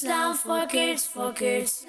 Islam for kids.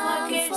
for kids.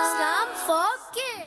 Islam for kids.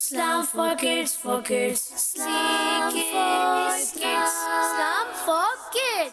Islam for kids. Islam for kids.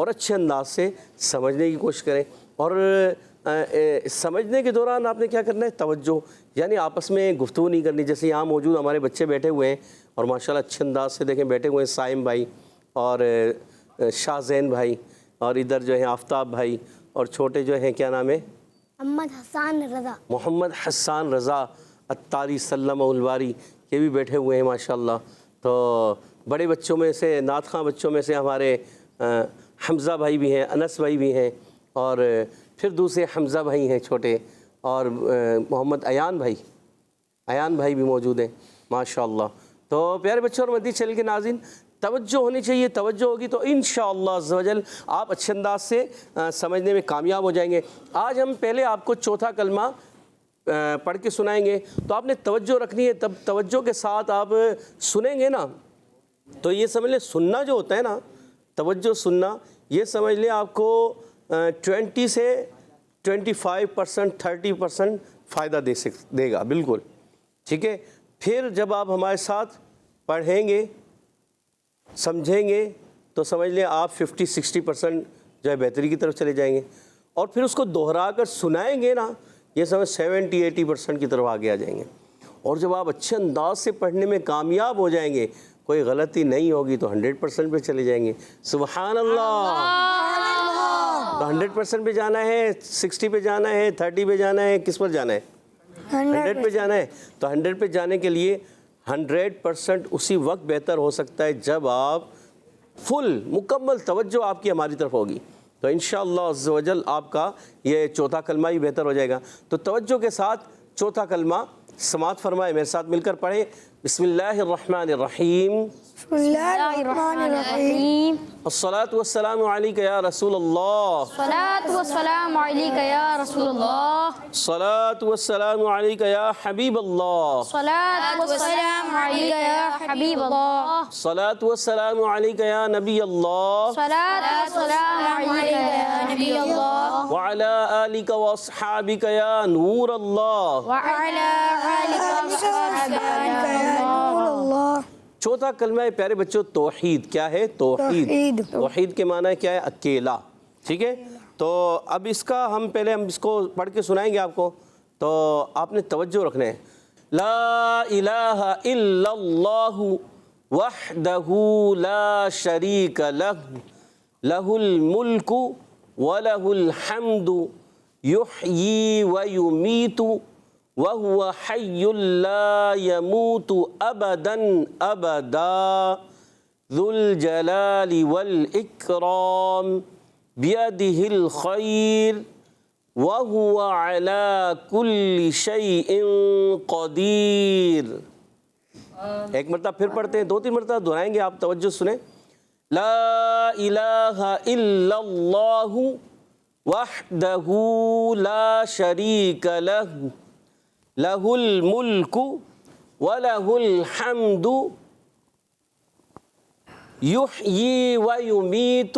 اور اچھے انداز سے سمجھنے کی کوشش کریں. اور سمجھنے کے دوران آپ نے کیا کرنا ہے؟ توجہ، یعنی آپس میں گفتگو نہیں کرنی. جیسے یہاں موجود ہمارے بچے بیٹھے ہوئے ہیں اور ماشاءاللہ اچھے انداز سے دیکھیں بیٹھے ہوئے ہیں سائم بھائی اور شاہ زین بھائی، اور ادھر جو ہیں آفتاب بھائی، اور چھوٹے جو ہیں کیا نام ہے؟ محمد حسان رضا الطاری سلمہ الباری، یہ بھی بیٹھے ہوئے ہیں ماشاءاللہ. تو بڑے بچوں میں سے، نعت خواں بچوں میں سے ہمارے حمزہ بھائی بھی ہیں، انس بھائی بھی ہیں، اور پھر دوسرے حمزہ بھائی ہیں چھوٹے، اور محمد ایان بھائی بھی موجود ہیں ماشاءاللہ. تو پیارے بچوں اور مدنی چینل کے ناظرین، توجہ ہونی چاہیے. توجہ ہوگی تو انشاءاللہ عز و جل آپ اچھے انداز سے سمجھنے میں کامیاب ہو جائیں گے. آج ہم پہلے آپ کو چوتھا کلمہ پڑھ کے سنائیں گے، تو آپ نے توجہ رکھنی ہے. تب توجہ کے ساتھ آپ سنیں گے نا، تو یہ سمجھ لیں سننا جو ہوتا ہے نا، توجہ سننا، یہ سمجھ لیں آپ کو 20 سے 25%، 30% فائدہ دے گا بالکل. ٹھیک ہے، پھر جب آپ ہمارے ساتھ پڑھیں گے، سمجھیں گے، تو سمجھ لیں آپ 50-60% جو ہے بہتری کی طرف چلے جائیں گے. اور پھر اس کو دہرا کر سنائیں گے نا، یہ سمجھ 70-80% کی طرف آگے آ جائیں گے. اور جب آپ اچھے انداز سے پڑھنے میں کامیاب ہو جائیں گے، کوئی غلطی نہیں ہوگی، تو 100% پہ چلے جائیں گے. سبحان اللہ. تو 100% پہ جانا ہے، 60 پہ جانا ہے، 30 پہ جانا ہے، کس پر جانا ہے؟ 100 پہ جانا ہے. تو 100 پہ جانے کے لیے 100% اسی وقت بہتر ہو سکتا ہے جب آپ فل مکمل توجہ آپ کی ہماری طرف ہوگی. تو انشاءاللہ عز و جل آپ کا یہ چوتھا کلمہ ہی بہتر ہو جائے گا. تو توجہ کے ساتھ چوتھا کلمہ سماعت فرمائے، میرے ساتھ مل کر پڑھیں. بسم اللہ الرحمن الرحیم. بسم اللہ الرحمن الرحیم. الصلاۃ والسلام علیک یا رسول اللہ. الصلاۃ والسلام علیک یا رسول اللہ. الصلاۃ والسلام علیک یا حبیب اللہ. الصلاۃ والسلام علیک یا حبیب اللہ. الصلاۃ والسلام علیک یا نبی اللہ. الصلاۃ والسلام علیک یا نبی اللہ. وعلی آلک واصحابک یا نور اللہ. وعلی آلک واصحابک یا نور اللہ. چوتھا کلمہ ہے پیارے بچوں توحید. کیا ہے؟ توحید. توحید کے معنی کیا ہے؟ اکیلا. ٹھیک ہے، تو اب اس کا ہم اس کو پڑھ کے سنائیں گے آپ کو، تو آپ نے توجہ رکھنا ہے. لا الہ الا اللہ وحدہ لا شریک لہ لہ الملک ولہ الحمد یحیی ویمیت وَهُوَ حَيٌّ لَا يَمُوتُ أَبَدًا أَبَدًا ذُو الْجَلَالِ وَالْإِكْرَامِ بِيَدِهِ الْخَيْرُ وَهُوَ عَلَى كُلِّ شَيْءٍ قَدِيرٌ. ایک مرتبہ پھر پڑھتے ہیں، 2-3 مرتبہ دہرائیں گے، آپ توجہ سنیں. لا الہ الا اللہ وحدہ لا شریک لہ لہ الملک ولہ الحمد یحیی ویمیت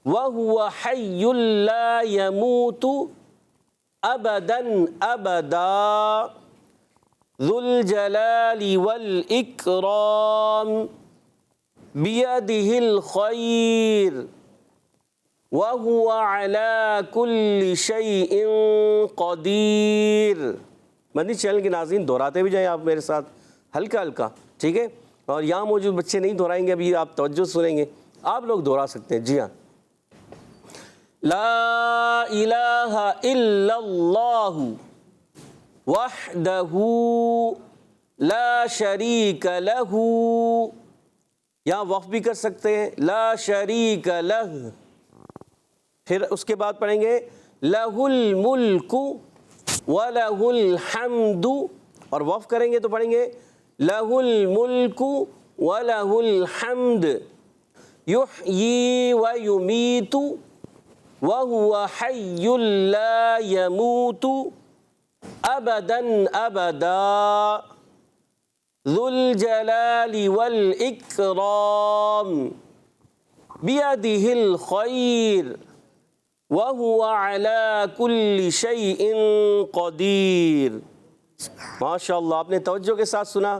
وہو حی لا یموت ابدا ابدا ذو الجلال والاکرام بیدہ الخیر وَهُوَ عَلَى كُلِّ شَيْءٍ قَدِيرٌ. مدنی چینل کے ناظرین دہراتے بھی جائیں آپ میرے ساتھ ہلکا ہلکا، ٹھیک ہے؟ اور یہاں موجود بچے نہیں دہرائیں گے، ابھی آپ توجہ سنیں گے، آپ لوگ دہرا سکتے ہیں. جی ہاں. لا الہ الا اللہ وحدہ لا شریک لہ. یہاں وقف بھی کر سکتے ہیں، لا شریک لہ. پھر اس کے بعد پڑھیں گے لہ الملک ولہ الحمد، اور وقف کریں گے تو پڑھیں گے لہ الملک ولہ الحمد یحیی ویمیت وہو حی لا یموت ابدا ابدا ذو الجلال والاکرام بیدہ الخیر وَهُوَ عَلَى كُلِّ شَيْءٍ قَدِيرٌ. ماشاءاللہ، آپ نے توجہ کے ساتھ سنا،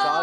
4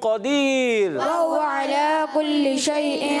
قدير. وهو على كل شيء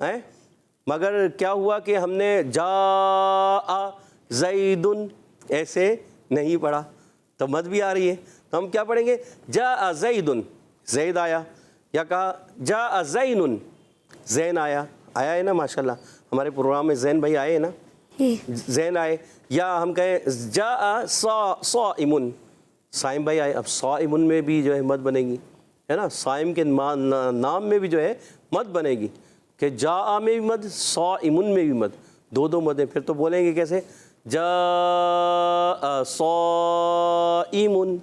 ہیں، مگر کیا ہوا کہ ہم نے جاء زیدن ایسے نہیں پڑھا، تو مد بھی آ رہی ہے، تو ہم کیا پڑھیں گے جاء زیدن، زید آیا، یا کہا جاء زین، زین آیا ہے نا، ماشاءاللہ ہمارے پروگرام میں زین بھائی آئے ہیں نا، زین آئے، یا ہم کہیں جاء صائم، صائم بھائی آئے، اب صائم میں بھی جو ہے مد بنے گی، ہے نا، صائم کے نام میں بھی جو ہے مد بنے گی، کہ جاء میں بھی مد، صائم میں بھی مد، دو مدیں، پھر تو بولیں گے کیسے جاء صائم،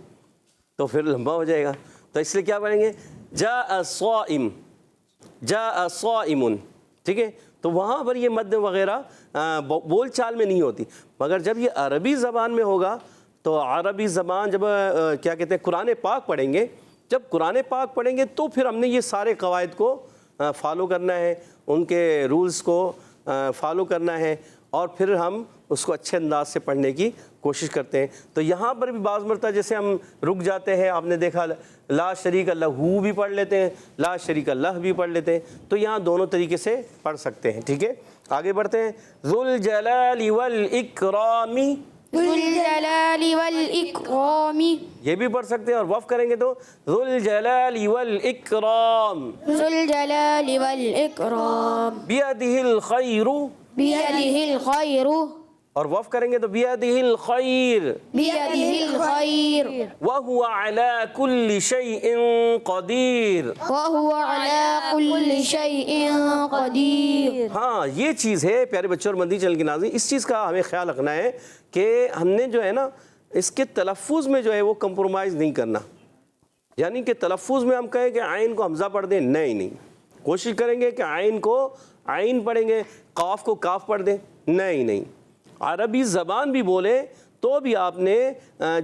تو پھر لمبا ہو جائے گا، تو اس لیے کیا پڑھیں گے جاء صائم، جاء صائم، ٹھیک ہے، تو وہاں پر یہ مد وغیرہ بول چال میں نہیں ہوتی، مگر جب یہ عربی زبان میں ہوگا تو عربی زبان جب کیا کہتے ہیں قرآن پاک پڑھیں گے، جب قرآن پاک پڑھیں گے تو پھر ہم نے یہ سارے قواعد کو فالو کرنا ہے، ان کے رولز کو فالو کرنا ہے، اور پھر ہم اس کو اچھے انداز سے پڑھنے کی کوشش کرتے ہیں۔ تو یہاں پر بھی بعض مرتبہ جیسے ہم رک جاتے ہیں، آپ نے دیکھا لا شریک لہ بھی پڑھ لیتے ہیں، لا شریک لہ بھی پڑھ لیتے ہیں، تو یہاں دونوں طریقے سے پڑھ سکتے ہیں، ٹھیک ہے۔ آگے بڑھتے ہیں، ذو الجلال والاکرام، ذو الجلال والإکرام، یہ بھی پڑھ سکتے ہیں، اور وقف کریں گے تو ذو الجلال والاکرام، ذو الجلال والإکرام، بیدہ الخیر، بیدہ الخیر، اور وقف کریں گے تو بیدہ الخیر، بیدہ الخیر، وہو علی کل شیء قدیر۔ وہو علی کل شیء قدیر۔ ہاں یہ چیز ہے پیارے بچوں اور مدنی چینل کے ناظرین، اس چیز کا ہمیں خیال رکھنا ہے کہ ہم نے جو ہے نا اس کے تلفظ میں جو ہے وہ کمپرومائز نہیں کرنا، یعنی کہ تلفظ میں ہم کہیں کہ عین کو حمزہ پڑھ دیں، نہیں، کوشش کریں گے کہ عین کو عین پڑھیں گے، قاف کو کاف پڑھ دیں، نہیں، عربی زبان بھی بولے تو بھی آپ نے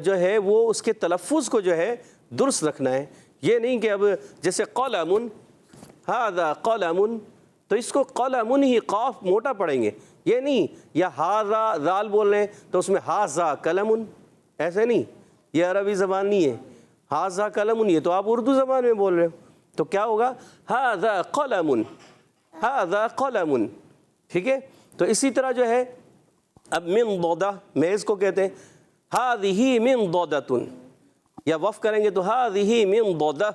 جو ہے وہ اس کے تلفظ کو جو ہے درست رکھنا ہے، یہ نہیں کہ اب جیسے قلم، ھذا قلم، تو اس کو قلم ہی قاف موٹا پڑھیں گے، یہ نہیں، یا ھذا ذال بول رہے ہیں تو اس میں ھذا قلم، ایسے نہیں، یہ عربی زبان نہیں ہے، ھذا قلم، یہ تو آپ اردو زبان میں بول رہے ہو، تو کیا ہوگا ھذا قلم، ھذا قلم، ٹھیک ہے۔ تو اسی طرح جو ہے اب من ضودہ میز کو کہتے ہیں، ھذہ من ضودۃ، یا وقف کریں گے تو ھذہ من ضودہ،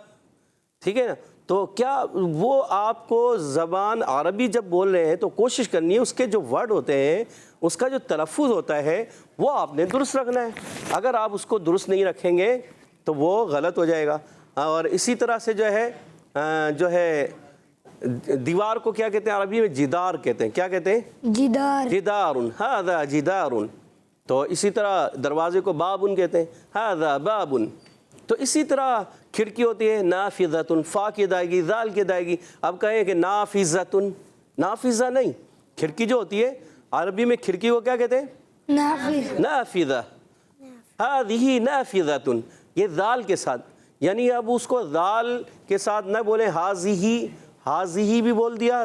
ٹھیک ہے نا۔ تو کیا وہ آپ کو زبان عربی جب بول رہے ہیں تو کوشش کرنی ہے اس کے جو ورڈ ہوتے ہیں، اس کا جو تلفظ ہوتا ہے وہ آپ نے درست رکھنا ہے، اگر آپ اس کو درست نہیں رکھیں گے تو وہ غلط ہو جائے گا۔ اور اسی طرح سے جو ہے دیوار کو کیا کہتے ہیں عربی میں جدار کہتے ہیں، کیا کہتے ہیں جدار، جدار، ھذا جدار، تو اسی طرح دروازے کو بابن کہتے ہیں، ھذا بابن، تو اسی طرح کھڑکی ہوتی ہے نافذۃ، فا کی ادائیگی ذال کی ادائیگی، اب کہیں کہ نافذۃ، نافذہ نہیں، کھڑکی جو ہوتی ہے عربی میں کھڑکی کو کیا کہتے ہیں نافذ، نافذہ، ھذہ نافذۃ، یہ ذال کے ساتھ، یعنی اب اس کو ذال کے ساتھ نہ بولیں، ھذہ بھی بول دیا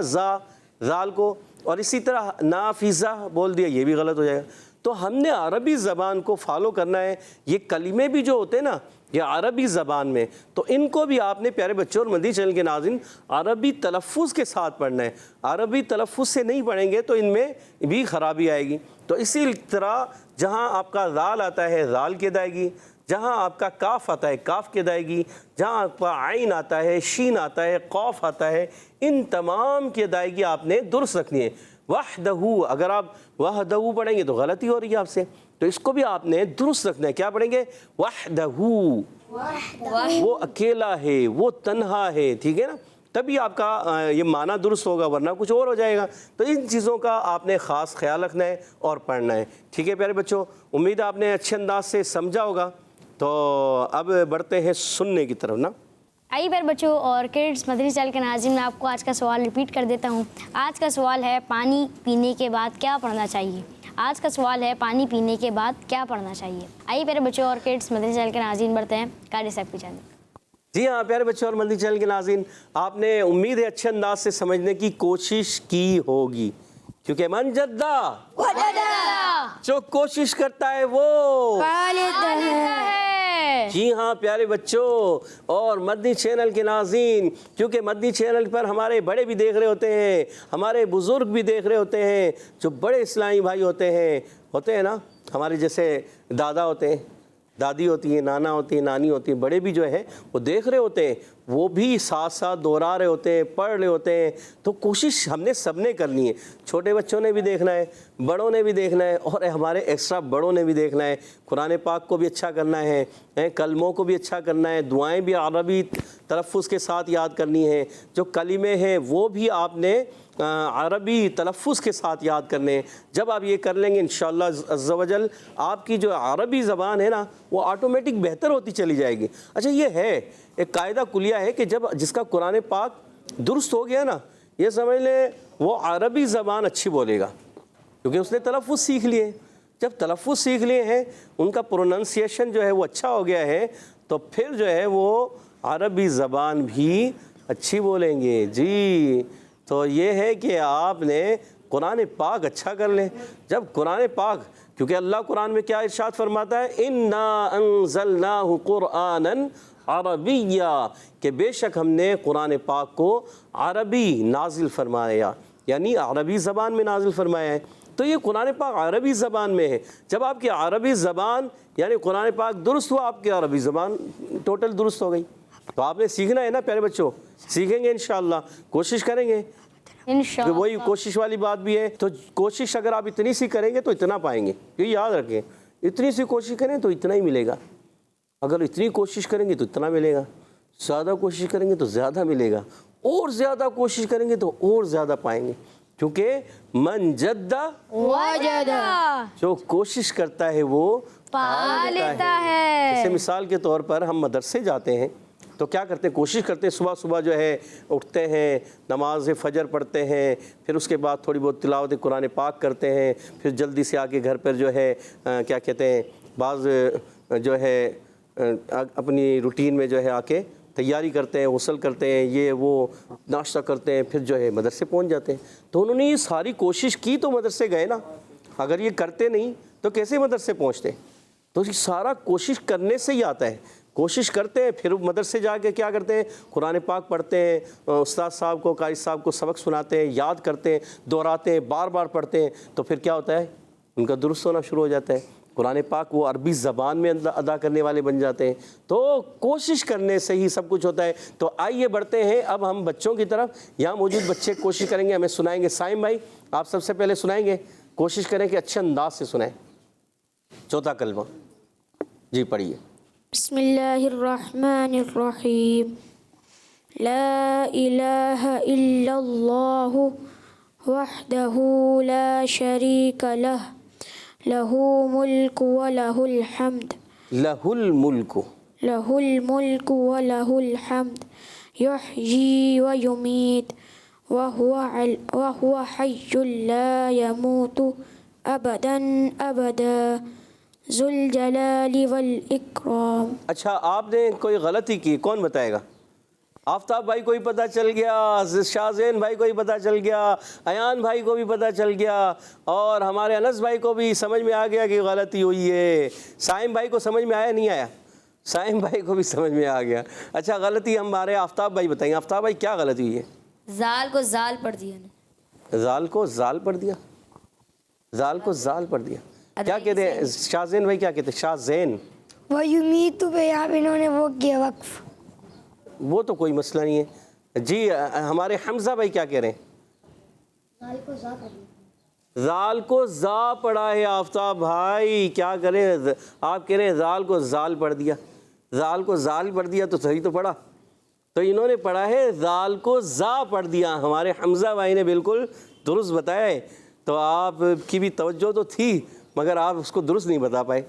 ذال کو، اور اسی طرح نافذہ بول دیا، یہ بھی غلط ہو جائے گا۔ تو ہم نے عربی زبان کو فالو کرنا ہے، یہ کلمے بھی جو ہوتے ہیں نا یہ عربی زبان میں، تو ان کو بھی آپ نے پیارے بچوں اور مدنی چینل کے ناظرین عربی تلفظ کے ساتھ پڑھنا ہے، عربی تلفظ سے نہیں پڑھیں گے تو ان میں بھی خرابی آئے گی۔ تو اسی طرح جہاں آپ کا ذال آتا ہے ذال کی ادائیگی، جہاں آپ کا کاف آتا ہے کاف کی ادائیگی، جہاں آپ کا عین آتا ہے شین آتا ہے قاف آتا ہے، ان تمام کی ادائیگی آپ نے درست رکھنی ہے۔ وحدہ، اگر آپ وحدہ پڑھیں گے تو غلطی ہو رہی ہے آپ سے، تو اس کو بھی آپ نے درست رکھنا ہے، کیا پڑھیں گے وحدہ، وہ اکیلا ہے، وہ تنہا ہے، ٹھیک ہے نا، تبھی آپ کا یہ معنی درست ہوگا، ورنہ کچھ اور ہو جائے گا۔ تو ان چیزوں کا آپ نے خاص خیال رکھنا ہے اور پڑھنا ہے، ٹھیک ہے پیارے بچوں، امید ہے آپ نے اچھے انداز سے سمجھا ہوگا۔ تو اب بڑھتے ہیں سننے کی طرف نا۔ آئیے پیارے بچوں اور کڈس مدنی چینل کے ناظرین، میں آپ کو آج کا سوال ریپیٹ کر دیتا ہوں۔ آج کا سوال ہے پانی پینے کے بعد کیا پڑھنا چاہیے؟ آج کا سوال ہے پانی پینے کے بعد کیا پڑھنا چاہیے؟ آئیے پیارے بچوں اور کڈس مدنی چینل کے ناظرین بڑھتے ہیں قاری صاحب کی جانب۔ جی ہاں پیارے بچوں اور مدنی چینل کے ناظرین، آپ نے امید ہے اچھے انداز سے سمجھنے کی کوشش کی ہوگی، کیونکہ من جدہ جو کوشش کرتا ہے وہ خالد ہے، ہے. جی ہاں پیارے بچوں اور مدنی چینل کے ناظرین، کیونکہ مدنی چینل پر ہمارے بڑے بھی دیکھ رہے ہوتے ہیں، ہمارے بزرگ بھی دیکھ رہے ہوتے ہیں، جو بڑے اسلامی بھائی ہوتے ہیں نا، ہمارے جیسے دادا ہوتے ہیں، دادی ہوتی ہیں، نانا ہوتی ہیں، نانی ہوتی ہیں، بڑے بھی جو ہیں وہ دیکھ رہے ہوتے ہیں، وہ بھی ساتھ ساتھ دہرا رہے ہوتے ہیں، پڑھ رہے ہوتے ہیں. تو کوشش ہم نے سب نے کرنی ہے، چھوٹے بچوں نے بھی دیکھنا ہے، بڑوں نے بھی دیکھنا ہے، اور ہمارے ایکسٹرا بڑوں نے بھی دیکھنا ہے. قرآن پاک کو بھی اچھا کرنا ہے، کلموں کو بھی اچھا کرنا ہے، دعائیں بھی عربی تلفظ کے ساتھ یاد کرنی ہیں، جو کلمے ہیں وہ بھی آپ نے عربی تلفظ کے ساتھ یاد کرنے ہیں. جب آپ یہ کر لیں گے انشاءاللہ عز و جل آپ کی جو عربی زبان ہے نا وہ آٹومیٹک بہتر ہوتی چلی جائے گی. اچھا یہ ہے ایک قاعدہ کلیہ ہے کہ جس کا قرآن پاک درست ہو گیا نا، یہ سمجھ لیں وہ عربی زبان اچھی بولے گا، کیونکہ اس نے تلفظ سیکھ لیے. جب تلفظ سیکھ لیے ہیں، ان کا پروننسیشن جو ہے وہ اچھا ہو گیا ہے، تو پھر جو ہے وہ عربی زبان بھی اچھی بولیں گے. جی تو یہ ہے کہ آپ نے قرآن پاک اچھا کر لیں. جب قرآن پاک، کیونکہ اللہ قرآن میں کیا ارشاد فرماتا ہے، اِنَّا أَنزَلْنَاهُ قُرْآنًا عَرَبِيًّا، کہ بے شک ہم نے قرآن پاک کو عربی نازل فرمایا، یعنی عربی زبان میں نازل فرمایا ہے. تو یہ قرآن پاک عربی زبان میں ہے. جب آپ کی عربی زبان یعنی قرآن پاک درست ہوا، آپ کی عربی زبان ٹوٹل درست ہو گئی. تو آپ نے سیکھنا ہے نا پیارے بچوں، سیکھیں گے انشاءاللہ، کوشش کریں گے. انشاءاللہ وہی کوشش والی بات بھی ہے. تو کوشش اگر آپ اتنی سی کریں گے تو اتنا پائیں گے. یہ یاد رکھیں، اتنی سی کوشش کریں تو اتنا ہی ملے گا. اگر اتنی کوشش کریں گے تو اتنا ملے گا، زیادہ کوشش کریں گے تو زیادہ ملے گا، اور زیادہ کوشش کریں گے تو اور زیادہ پائیں گے. کیونکہ من جد وجد، جو کوشش کرتا ہے وہ پا لیتا ہے. جیسے مثال کے طور پر ہم مدرسے جاتے ہیں تو کیا کرتے ہیں، کوشش کرتے ہیں، صبح صبح جو ہے اٹھتے ہیں، نماز فجر پڑھتے ہیں، پھر اس کے بعد تھوڑی بہت تلاوت قرآن پاک کرتے ہیں، پھر جلدی سے آ کے گھر پر جو ہے کیا کہتے ہیں، بعض جو ہے اپنی روٹین میں جو ہے آ کے تیاری کرتے ہیں، غسل کرتے ہیں، یہ وہ ناشتہ کرتے ہیں، پھر جو ہے مدرسے پہنچ جاتے ہیں. تو انہوں نے یہ ساری کوشش کی تو مدرسے گئے نا. اگر یہ کرتے نہیں تو کیسے مدرسے پہنچتے؟ تو یہ سارا کوشش کرنے سے ہی آتا ہے. کوشش کرتے ہیں، پھر مدرسے جا کے کیا کرتے ہیں، قرآن پاک پڑھتے ہیں، استاد صاحب کو، قاری صاحب کو سبق سناتے ہیں، یاد کرتے ہیں، دہراتے ہیں، بار بار پڑھتے ہیں. تو پھر کیا ہوتا ہے، ان کا درست ہونا شروع ہو جاتا ہے. قرآن پاک وہ عربی زبان میں ادا کرنے والے بن جاتے ہیں. تو کوشش کرنے سے ہی سب کچھ ہوتا ہے. تو آئیے بڑھتے ہیں اب ہم بچوں کی طرف. یہاں موجود بچے کوشش کریں گے، ہمیں سنائیں گے. سائم بھائی آپ سب سے پہلے سنائیں گے، کوشش کریں کہ اچھے انداز سے سنائیں. چوتھا کلمہ جی پڑھیے. بسم اللہ الرحمن الرحیم. لا الہ الا اللہ وحدہ لا شریک لہ لہ ملک ولہ الحمد لہ الملک لہ الملک ولہ الحمد یحیی ویمیت وہو حی لا یموت ابدا ابدا ذو الجلال والاکرام. اچھا آپ نے کوئی غلطی کی، کون بتائے گا؟ آفتاب بھائی کو بھی پتہ چل گیا، شاہ زین بھائی کو بھی پتہ چل گیا، ایان بھائی کو بھی پتہ چل گیا، اور ہمارے انس بھائی کو بھی سمجھ میں آ گیا کہ غلطی ہوئی ہے. سائم بھائی کو سمجھ میں آیا نہیں آیا؟ سائم بھائی کو بھی سمجھ میں آ گیا. اچھا غلطی ہمارے آفتاب بھائی بتائیں. آفتاب بھائی کیا غلطی ہوئی ہے؟ زال کو زال پڑھ دیا نا. زال کو زال پڑھ دیا، زال کو زال پڑھ دیا. کیا کہتے ہیں شاہ زین بھائی، کیا کہتے ہیں شاہ زین؟ وَيُمِيتُ پہ یہاں پہ انہوں نے وہ کیا وقف. وہ تو کوئی مسئلہ نہیں ہے. جی ہمارے حمزہ بھائی کیا کہہ رہے ہیں؟ زال کو زا پڑھا ہے آفتاب بھائی، کیا کریں؟ آپ کہہ رہے ہیں زال کو زال پڑھ دیا. زال کو زال پڑھ دیا تو صحیح تو پڑھا. تو انہوں نے پڑھا ہے زال کو زا پڑھ دیا. ہمارے حمزہ بھائی نے بالکل درست بتایا ہے. تو آپ کی بھی توجہ تو تھی مگر آپ اس کو درست نہیں بتا پائے.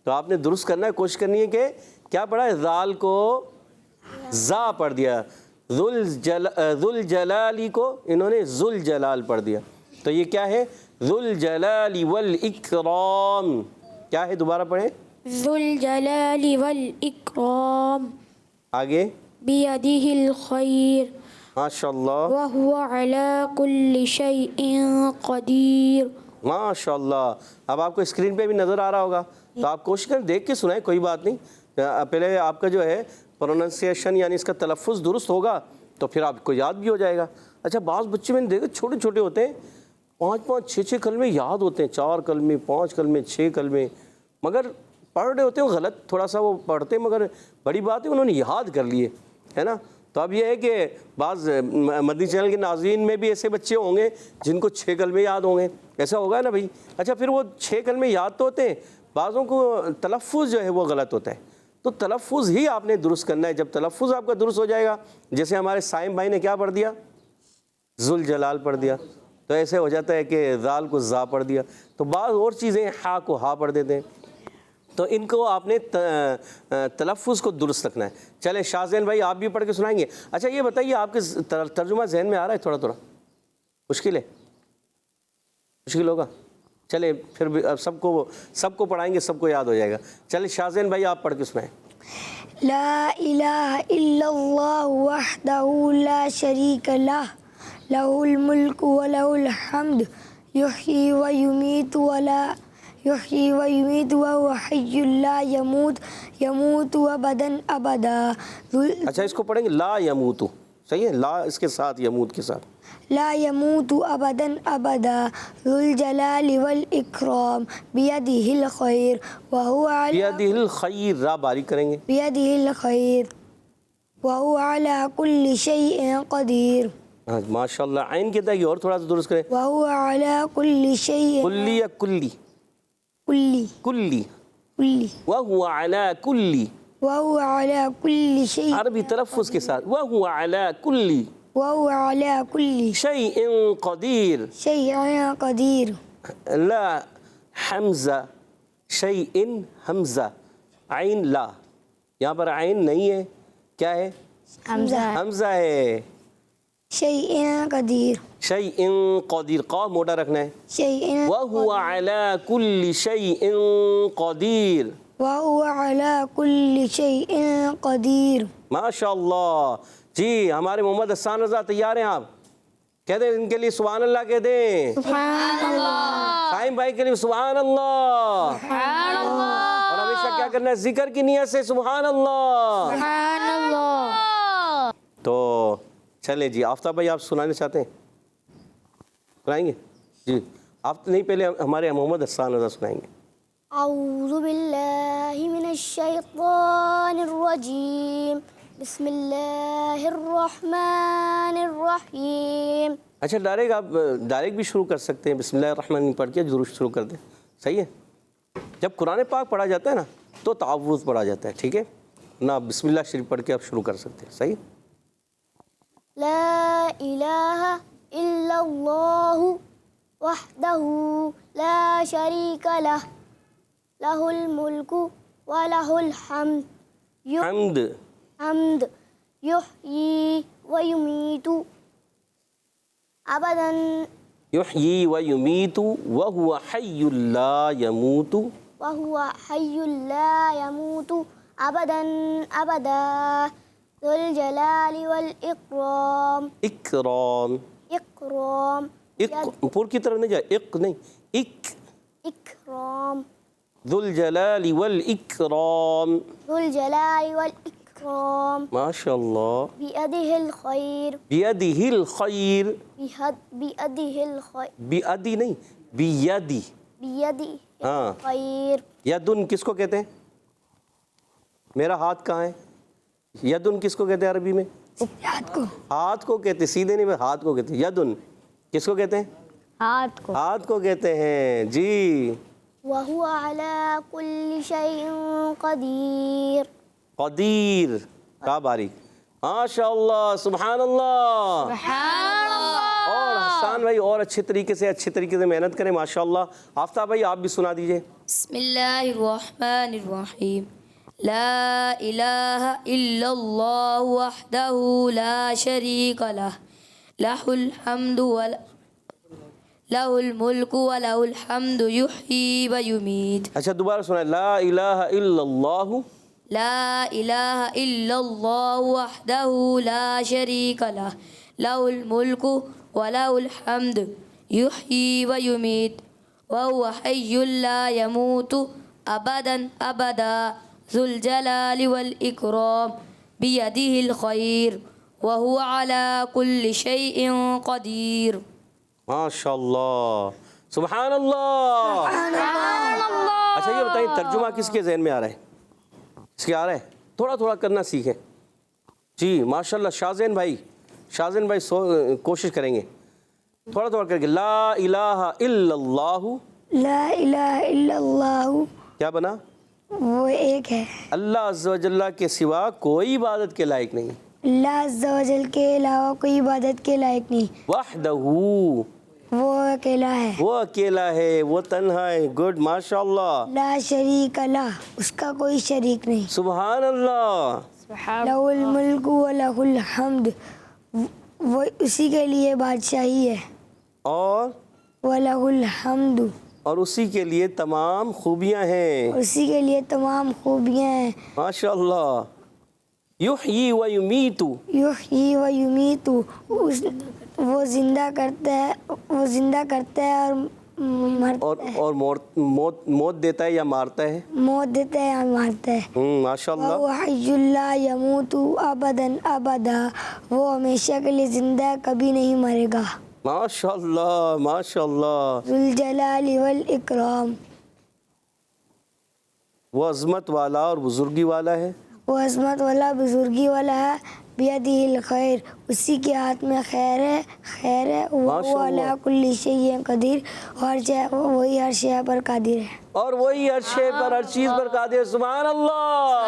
تو آپ نے درست کرنا ہے، کوشش کرنی ہے کہ کیا پڑھا ہے، زال کو زا پڑھ دیا. ذو الجلالی کو انہوں نے ذو الجلال پڑھ دیا. تو یہ کیا ہے، ذو الجلال والاکرام. کیا ہے، دوبارہ پڑھیں. ذو الجلال والاکرام. آگے. بیدہ الخیر ماشاء اللہ. وہو علی کل شیء قدیر ماشاء اللہ. اب آپ کو اسکرین پہ بھی نظر آ رہا ہوگا, تو آپ کوشش کریں دیکھ کے سنائیں, کوئی بات نہیں. پہلے آپ کا جو ہے پروننسیشن یعنی اس کا تلفظ درست ہوگا تو پھر آپ کو یاد بھی ہو جائے گا. اچھا بعض بچے میں نے دیکھا چھوٹے چھوٹے ہوتے ہیں, 5 6 کلمے یاد ہوتے ہیں, 4 کلمے 5 کلمے 6 کلمے, مگر پڑھ رہے ہوتے ہیں وہ غلط تھوڑا سا وہ پڑھتے ہیں, مگر بڑی بات ہے انہوں نے یاد کر لیے, ہے نا. تو اب یہ ہے کہ بعض مدنی چینل کے ناظرین میں بھی ایسے بچے ہوں گے جن کو 6 کلمے یاد ہوں گے, ایسا ہوگا نا بھائی. اچھا پھر وہ 6 کلمے یاد تو ہوتے ہیں, بعضوں کو تلفظ جو ہے وہ غلط ہوتا ہے, تو تلفظ ہی آپ نے درست کرنا ہے. جب تلفظ آپ کا درست ہو جائے گا, جیسے ہمارے سائم بھائی نے کیا پڑھ دیا, ذوالجلال پڑھ دیا, تو ایسے ہو جاتا ہے کہ ذال کو زا پڑھ دیا, تو بعض اور چیزیں ہا کو ہا پڑھ دیتے ہیں, تو ان کو آپ نے تلفظ کو درست رکھنا ہے. چلے شاہ زین بھائی آپ بھی پڑھ کے سنائیں گے. اچھا یہ بتائیے آپ کے ترجمہ ذہن میں آ رہا ہے تھوڑا تھوڑا, مشکل ہے, مشکل ہوگا, چلے پھر بھی سب کو پڑھائیں گے, سب کو یاد ہو جائے گا. چلے شاہ زین بھائی آپ پڑھ کے سنائیں. لا الہ الا اللہ وحدہ لا شریک لہ لہ الملک ولہ الحمد یحیی و یمیت وهو حی لا یموت یموت ابدا ابدا. اچھا اس کو پڑھیں گے لا یموت, صحیح ہے, لا اس کے ساتھ یموت کے ساتھ, لا یموت ابدا ابدا ذو الجلال والاکرام بیدہ الخیر وهو بیدہ الخیر, را باریک کریں گے, بیدہ الخیر وهو علی کل شیء قدیر. ماشاء اللہ. عین کہتا ہے کہ اور تھوڑا سا درست کریں, وهو علی کل شیء کلی یا کلی, کلی کلی, کلی وہو علی کلی, وهو علی کل شیء عربی تلفظ کے ساتھ, وہو علی کلی وهو علی کل شیء قدیر. شیء قدیر. لا حمزہ شیء حمزہ, عین لا, یہاں پر عین نہیں ہے, کیا ہے, حمزہ. حمزہ ہے. شیء قدیر. شیء قدیر, قاف موٹا رکھنا ہے. شیء وَهُوَ عَلَى كُلِّ شَيْءٍ قَدِيرٌ. وهو علی کل شیء قدیر. ماشاء اللہ. جی ہمارے محمد حسان رضا تیار ہیں آپ, کہہ دیں ان کے لیے سبحان اللہ کہہ دیں. سبحان اللہ. قائم بھائی کے لیے سبحان اللہ. سبحان اللہ. اور ہمیشہ کیا کرنا ہے, ذکر کی نیت سے سبحان اللہ. سبحان اللہ. تو چلیں جی, آفتاب بھائی آپ سنانے چاہتے ہیں, سنائیں گے؟ جی آپ نہیں, پہلے ہمارے محمد حسان رضا سنائیں گے. اعوذ باللہ من الشیطان الرجیم بسم اللہ الرحمن الرحیم. اچھا ڈائریکٹ آپ ڈائریکٹ بھی شروع کر سکتے ہیں, بسم اللہ الرحمن الرحیم پڑھ کے ضرور شروع کر دیں, صحیح ہے. جب قرآن پاک پڑھا جاتا ہے نا تو تعوذ پڑھا جاتا ہے, ٹھیک ہے نا, بسم اللہ شریف پڑھ کے آپ شروع کر سکتے ہیں, صحیح. لا الہ الا اللہ وحدہ لا شریک لہ لہ الملک ولہ الحمد حمد, حمد یحیی و یمیت ابدا یحیی و یمیت وہو حی لا یموت. وهو حی لا يموت ابدا ابدا ذو الجلال والاکرام. اکرام, اکرام پور کی طرف نہیں جائے, اق نہیں, اکرام ذو الجلال والاکرام. ذو الجلال والاکرام. ماشاء اللہ. بیدہ الخیر بیدہ الخیر, بیدہ الخیر بیدی نہیں, بیدی, بیدہ ہاں. الخیر. یدن کس کو کہتے ہیں, میرا ہاتھ کہاں ہے, یدن کس کو کہتے ہیں عربی میں, ہاتھ کو. ہاتھ کو کہتے, سیدھے نہیں, ہاتھ کو کہتے ہیں. یدن کس کو کہتے ہیں, ہاتھ کو. ہاتھ کو کہتے ہیں. جی وهو على كل شيء قدیر. قدیر, کا باریک, ماشاء اللہ, سبحان اللہ. سبحان اللہ. اور حسان بھائی اور اچھے طریقے سے محنت کریں, ماشاء اللہ. آفتاب بھائی آپ بھی سنا دیجئے. بسم اللہ الرحمن الرحیم. لا الہ الا اللہ وحدہ لا شریک لہ لہ الحمد لہ الملک ولہ الحمد یحیی و یمیت. اچھا دوبارہ سنائیں, لا الہ الا اللہ. لا الہ الا اللہ وحدہ لا شریک لہ لہ الملک ولہ الحمد یحیی و یمیت وهو حي لا يموت أبدا أبدا ذو الجلال والإكرام بيده الخير وهو على كل شيء قدير. ماشاء اللہ، سبحان اللہ. اچھا یہ بتائیے ترجمہ کس کے ذہن میں آ رہا ہے؟ اس کے آ رہا ہے؟ تھوڑا تھوڑا کرنا سیکھیں. جی ماشاء اللہ. شاہزین بھائی کوشش کریں گے تھوڑا تھوڑا کر کے. لا الہ الا اللہ. لا الہ الا اللہ، کیا بنا؟ وہ ایک ہے. اللہ عز و جل کے سوا کوئی عبادت کے لائق نہیں. اللہ عز و جل کے علاوہ کوئی عبادت کے لائق نہیں. وحدہ، وہ اکیلا ہے. وہ اکیلا ہے، وہ تنہا ہے. گڈ ماشاء اللہ. لا شریک لہ، اس کا کوئی شریک نہیں. سبحان اللہ. لہ الملک و لہ الحمد، وہ اسی کے لیے بادشاہی ہے. اور وَلَهُ الْحَمْدُ، اور اسی کے لیے تمام خوبیاں ہیں. اسی کے لیے تمام خوبیاں ہیں. ماشاء اللہ. یحیی و یمیت. یحیی و یمیت، وہ زندہ کرتا ہے اور مرتا ہے. اور موت دیتا ہے یا مارتا ہے؟ موت دیتا ہے یا مارتا ہے. ماشاء اللہ. وہ حی لا یموت ابدا ابدا، وہ ہمیشہ کے لیے زندہ ہے، کبھی نہیں مرے گا. ماشاء اللہ ماشاء اللہ. ذو الجلال والاکرام، وہ عظمت والا اور بزرگی والا ہے. وہ عظمت والا بزرگی والا ہے. بیدہ الخیر، اسی کے ہاتھ میں خیر ہے. وہ علی کل شیء قدیر، وہی ہر شے پر قادر ہے. اور وہی ہر شے پر، ہر چیز پر قادر ہے. سبحان اللہ.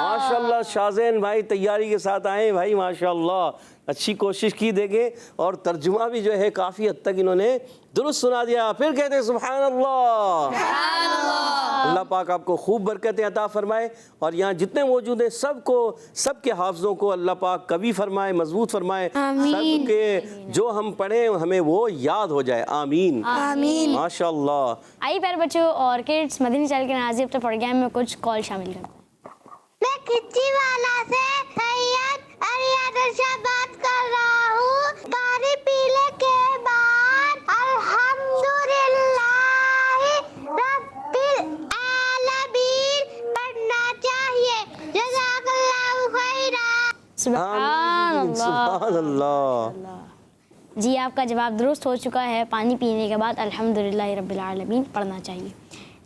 ماشاء اللہ. شاہزین بھائی تیاری کے ساتھ آئے بھائی، ماشاء اللہ اچھی کوشش کی. دیکھیں اور ترجمہ بھی جو ہے کافی حد تک انہوں نے درست سنا دیا. پھر کہتے ہیں سبحان اللہ. اللہ پاک آپ کو خوب برکتیں عطا فرمائے، اور یہاں جتنے موجود ہیں سب کے حافظوں کو اللہ پاک قوی فرمائے، مضبوط فرمائے. سب کے جو ہم پڑھیں ہمیں وہ یاد ہو جائے. آمین آمین. ماشاء اللہ. آئیے پیارے بچوں اور کڈس مدنی چینل کے ناظرین اپنے پروگرام میں کچھ کال شامل کرتے ہیں. میں کچی والا سے سید اریاد ارشاد بات کر رہا ہوں. پانی پینے کے بعد الحمدللہ رب العالمین پڑھنا چاہیے. جزاک اللہ خیرا. سبحان آمین. اللہ. سبحان اللہ. جی آپ کا جواب درست ہو چکا ہے. پانی پینے کے بعد الحمدللہ رب العالمین پڑھنا چاہیے.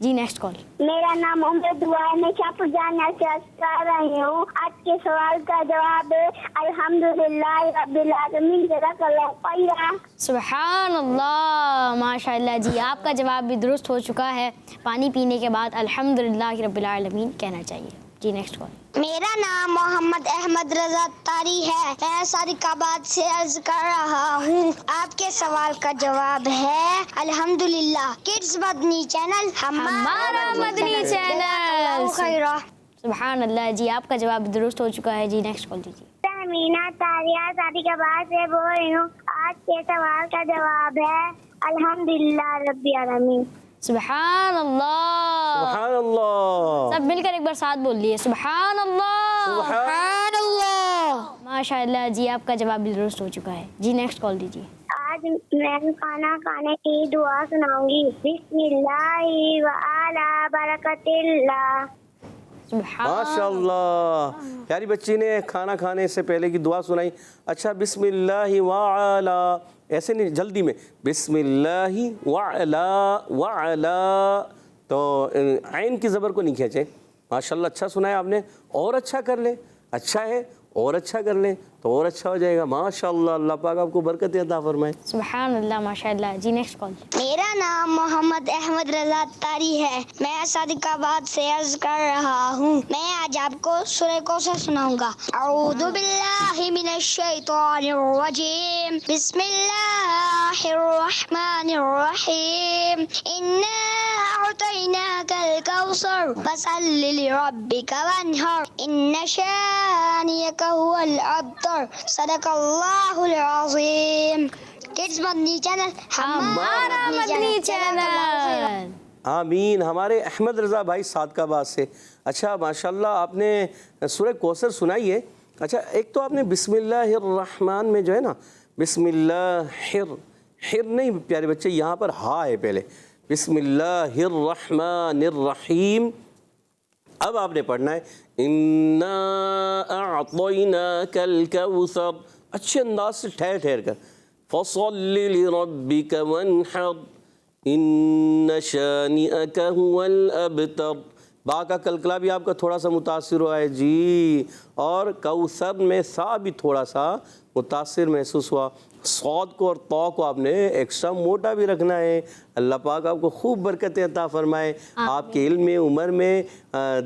جی نیکسٹ کال. میرا نام محمد دعا ہے، میں شاپور جانا کر رہی ہوں. آج کے سوال کا جواب ہے الحمدللہ رب العالمین. جزاک اللہ خیرا. سبحان اللہ. ماشاء اللہ. جی آپ کا جواب بھی درست ہو چکا ہے. پانی پینے کے بعد الحمدللہ رب العالمین کہنا چاہیے. جی نیکسٹ کال. میرا نام محمد احمد رضا تاری ہے، میں صادق آباد سے عرض کر رہا ہوں. آپ کے سوال کا جواب ہے الحمدللہ. کڈس مدنی چینل ہمارا مدنی چینل. خیرہ. سبحان اللہ. جی آپ کا جواب بھی درست ہو چکا ہے. جی نیکسٹ کال دیجیے. مینا تاریہ صادق آباد سے بول رہی ہوں. آج کے سوال کا جواب ہے الحمدللہ رب العالمین. سبحان اللہ. سبحان اللہ. سب مل کر ایک بار ساتھ بول لیے سبحان اللہ. سبحان اللہ. ماشاء اللہ. جی آپ کا جواب بھی درست ہو چکا ہے. جی نیکسٹ کال دیجیے. آج میں کھانا کھانے کی دعا سناؤں گی. بسم اللہ وعلی برکت اللہ. ماشاء اللہ. پیاری بچی نے کھانا کھانے سے پہلے کی دعا سنائی. اچھا بسم اللہ وعلا، ایسے نہیں جلدی میں، بسم اللہ وعلا تو عین کی زبر کو نہیں کھینچیں. ماشاء اللہ اچھا سنایا آپ نے. اور اچھا کر لیں. اچھا ہے اور اچھا کر لیں تو اور اچھا ہو جائے گا. ماشاء اللہ. اللہ پاک آپ کو برکت عطا فرمائے. سبحان اللہ. ماشاء اللہ. جی نیکسٹ کال. میرا نام محمد احمد رضا تاری ہے، میں صادق آباد سے عرض کر رہا ہوں. میں آج آپ کو سورہ کوثر سناؤں گا. اعوذ باللہ من الشیطان الرجیم. بسم اللہ الرحمن الرحیم. انا اعطیناک الکوثر فصل لربک وانحر ان شانئک هو الابتر. صدق اللہ العظیم. کڈس مدنی چینل ہمارا مدنی چینل. آمین. ہمارے احمد رضا بھائی صادق آباد سے. اچھا ماشاء اللہ آپ نے سورہ کوثر سنائی ہے. اچھا ایک تو آپ نے بسم اللہ الرحمن میں جو ہے نا بسم اللہ ہر نہیں پیارے بچے، یہاں پر ہا ہے پہلے. بسم اللہ الرحمن الرحیم. اب آپ نے پڑھنا ہے انا اعطیناک الکوثر، اچھے انداز سے ٹھہر ٹھہر کر. فصل لربک وانحر ان شانئک هو الابتر. با کا کلکلا بھی آپ کا تھوڑا سا متاثر ہوا ہے جی، اور کوثر میں سا بھی تھوڑا سا متاثر محسوس ہوا. صاد کو اور طا کو آپ نے ایکسٹرا موٹا بھی رکھنا ہے. اللہ پاک آپ کو خوب برکتیں عطا فرمائے، آپ کے علم میں، عمر میں،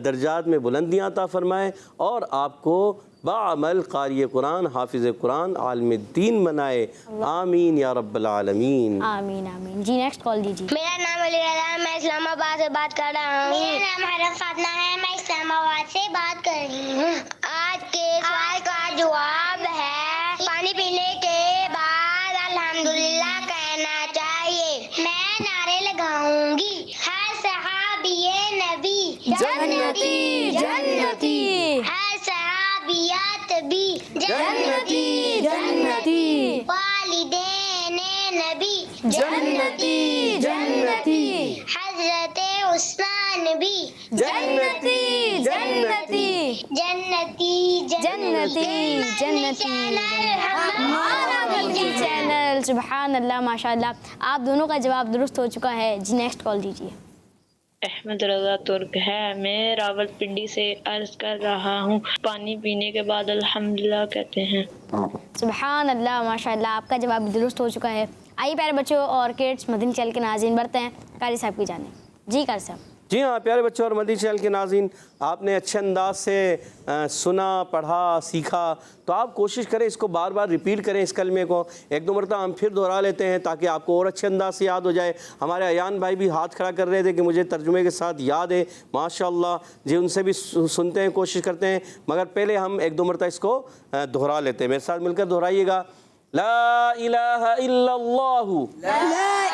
درجات میں بلندیاں عطا فرمائے، اور آپ کو بعمل قاری قرآن، حافظ قرآن، عالم دین بنائے. آمین یا رب العالمین. آمین آمین. جی نیکسٹ کال دیجیے. میرا نام علی رضا ہے، میں اسلام آباد سے بات کر رہا ہوں. میرا نام حرف فاطمہ ہے، میں اسلام آباد سے بات کر رہی ہوں. آج کے سوال کا جواب ہے پانی پینے کے بعد الحمدللہ کہنا چاہیے. میں نعرے لگاؤں گی، ہر صحابی نبی جنتی جنتی، ہر صحابیات بھی جنتی جنتی، والدین نبی جنتی جنتی، حضرت عثمان بھی جنتی جنتی، جنتی جنتی جنتی. ہمارا گلگی چینل. سبحان اللہ، ماشاء اللہ، آپ دونوں کا جواب درست ہو چکا ہے. جی نیکسٹ کال دیجیے. احمد رضا ترک ہے، میں راول پنڈی سے عرض کر رہا ہوں، پانی پینے کے بعد الحمدللہ کہتے ہیں. سبحان اللہ، ماشاء اللہ، آپ کا جواب بھی درست ہو چکا ہے. آئیے پیارے بچوں اور کڈس مدنی چینل کے ناظرین بڑھتے ہیں قاری صاحب کی جانب. جی قاری صاحب. جی ہاں پیارے بچوں اور مدنی چینل کے ناظرین، آپ نے اچھے انداز سے سنا، پڑھا، سیکھا، تو آپ کوشش کریں اس کو بار بار ریپیٹ کریں. اس کلمے کو ایک دو مرتبہ ہم پھر دہرا لیتے ہیں تاکہ آپ کو اور اچھے انداز سے یاد ہو جائے. ہمارے ایان بھائی بھی ہاتھ کھڑا کر رہے تھے کہ مجھے ترجمے کے ساتھ یاد ہے، ماشاءاللہ جی، ان سے بھی سنتے ہیں، کوشش کرتے ہیں، مگر پہلے ہم ایک دو مرتبہ اس کو دہرا لیتے ہیں. میرے ساتھ مل کر دہرائیے گا. لا الہ الا اللہ لا